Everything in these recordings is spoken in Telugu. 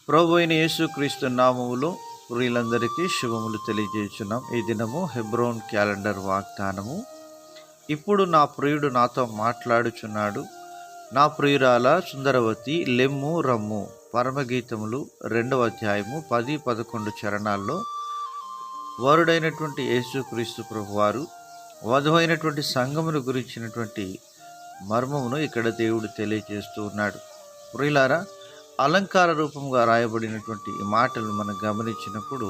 ప్రభు అయిన యేసుక్రీస్తు నామములో ప్రియులందరికీ శుభములు తెలియజేస్తున్నాం. ఈ దినము హెబ్రోన్ క్యాలెండర్ వాగ్దానము. ఇప్పుడు నా ప్రియుడు నాతో మాట్లాడుచున్నాడు, నా ప్రియురాల సుందరవతి లెమ్ము రమ్ము. పరమగీతములు 2వ అధ్యాయము 10-11 చరణాల్లో వరుడైనటువంటి యేసుక్రీస్తు ప్రభువారు వధువైనటువంటి సంఘమును గురించినటువంటి మర్మమును ఇక్కడ దేవుడు తెలియజేస్తూ ఉన్నాడు. ప్రియులారా, అలంకార రూపంగా రాయబడినటువంటి ఈ మాటలు మనం గమనించినప్పుడు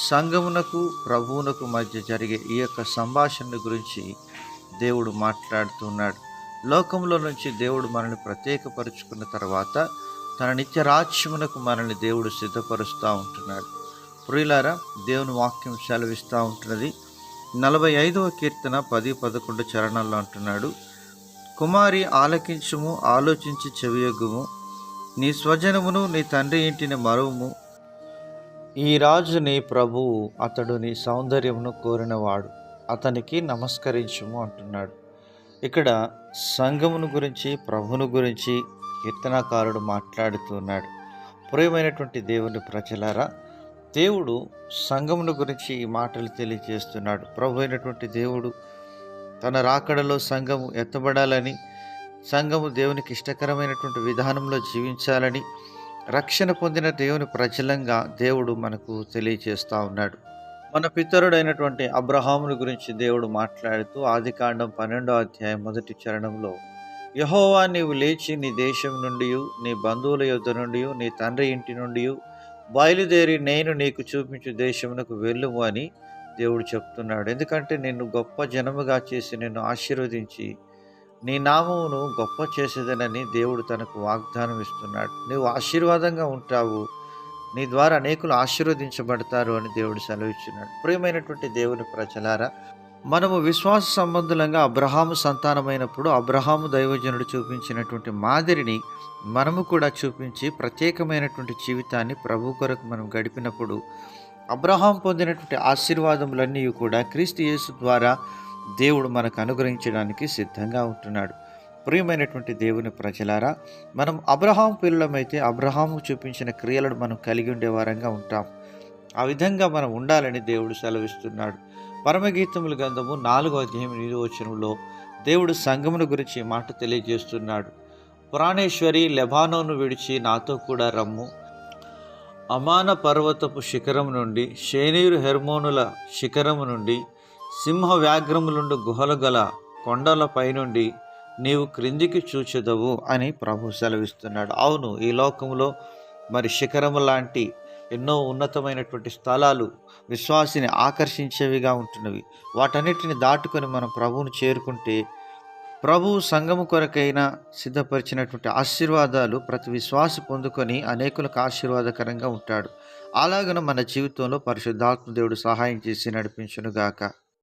సంఘమునకు ప్రభువునకు మధ్య జరిగే ఈ యొక్క సంభాషణ గురించి దేవుడు మాట్లాడుతున్నాడు. లోకంలో నుంచి దేవుడు మనల్ని ప్రత్యేకపరుచుకున్న తర్వాత తన నిత్య రాజ్యమునకు మనల్ని దేవుడు సిద్ధపరుస్తూ ఉంటున్నాడు. ప్రియులారా, దేవుని వాక్యం సెలవిస్తూ ఉంటున్నది. 45వ కీర్తన 10-11 చరణాల్లో అంటున్నాడు, కుమారి ఆలకించుము, ఆలోచించి చెవియొగ్గుము, నీ స్వజనమును నీ తండ్రి ఇంటిని మరువుము. ఈ రాజు నీ ప్రభువు, అతడు నీ సౌందర్యమును కోరినవాడు, అతనికి నమస్కరించుము అంటున్నాడు. ఇక్కడ సంఘమును గురించి, ప్రభువును గురించి కీర్తనాకారుడు మాట్లాడుతున్నాడు. ప్రియమైనటువంటి దేవుని ప్రజలారా, దేవుడు సంఘమును గురించి ఈ మాటలు తెలియజేస్తున్నాడు. ప్రభు అయినటువంటి దేవుడు తన రాకడలో సంఘము ఎత్తబడాలని, సంఘము దేవునికి ఇష్టకరమైనటువంటి విధానంలో జీవించాలని, రక్షణ పొందిన దేవుని ప్రజలంగా దేవుడు మనకు తెలియజేస్తూ ఉన్నాడు. మన పితరుడైనటువంటి అబ్రహాముని గురించి దేవుడు మాట్లాడుతూ ఆదికాండం 12వ అధ్యాయం 1వ చరణంలో, యెహోవా, నీవు లేచి నీ దేశం నుండి, నీ బంధువుల యొద్ద నుండి, నీ తండ్రి ఇంటి నుండి బయలుదేరి నేను నీకు చూపించు దేశమునకు వెళ్ళుము అని దేవుడు చెప్తున్నాడు. ఎందుకంటే నిన్ను గొప్ప జనముగా చేసి నిన్ను ఆశీర్వదించి నీ నామమును గొప్ప చేసేదనని దేవుడు తనకు వాగ్దానం ఇస్తున్నాడు. నీవు ఆశీర్వాదంగా ఉంటావు, నీ ద్వారా అనేకులు ఆశీర్వదించబడతారు అని దేవుడు సెలవిస్తున్నాడు. ప్రియమైనటువంటి దేవుని ప్రజలారా, మనము విశ్వాస సంబంధులంగా అబ్రహాము సంతానమైనప్పుడు అబ్రహాము దైవజనుడు చూపించినటువంటి మాదిరిని మనము కూడా చూపించి ప్రత్యేకమైనటువంటి జీవితాన్ని ప్రభు కొరకు మనం గడిపినప్పుడు అబ్రహాం పొందినటువంటి ఆశీర్వాదములన్నీ కూడా క్రీస్తు యేసు ద్వారా దేవుడు మనకు అనుగ్రహించడానికి సిద్ధంగా ఉంటున్నాడు. ప్రియమైనటువంటి దేవుని ప్రజలారా, మనం అబ్రహాం పిల్లలమైతే అబ్రహాము చూపించిన క్రియలను మనం కలిగి ఉండే వారంగా ఉంటాం. ఆ విధంగా మనం ఉండాలని దేవుడు సెలవిస్తున్నాడు. పరమగీతముల గ్రంథము 4వ అధ్యాయం 8వ వచనంలో దేవుడు సంఘమును గురించి మాట తెలియజేస్తున్నాడు. పురాణేశ్వరి, లెబానోను విడిచి నాతో కూడా రమ్ము. అమాన పర్వతపు శిఖరం నుండి, షేనీరు హెర్మోనుల శిఖరము నుండి, సింహ వ్యాఘ్రములుండు గుహలు గల కొండలపై నుండి నీవు క్రిందికి చూచెదవు అని ప్రభు సెలవిస్తున్నాడు. అవును, ఈ లోకంలో మరి శిఖరము లాంటి ఎన్నో ఉన్నతమైనటువంటి స్థలాలు విశ్వాసిని ఆకర్షించేవిగా ఉంటున్నవి. వాటన్నిటిని దాటుకొని మనం ప్రభువును చేరుకుంటే ప్రభువు సంఘము కొరకైనా సిద్ధపరిచినటువంటి ఆశీర్వాదాలు ప్రతి విశ్వాసి పొందుకొని అనేకులకు ఆశీర్వాదకరంగా ఉంటాడు. అలాగను మన జీవితంలో పరిశుద్ధాత్మ దేవుడు సహాయం చేసి నడిపించునుగాక.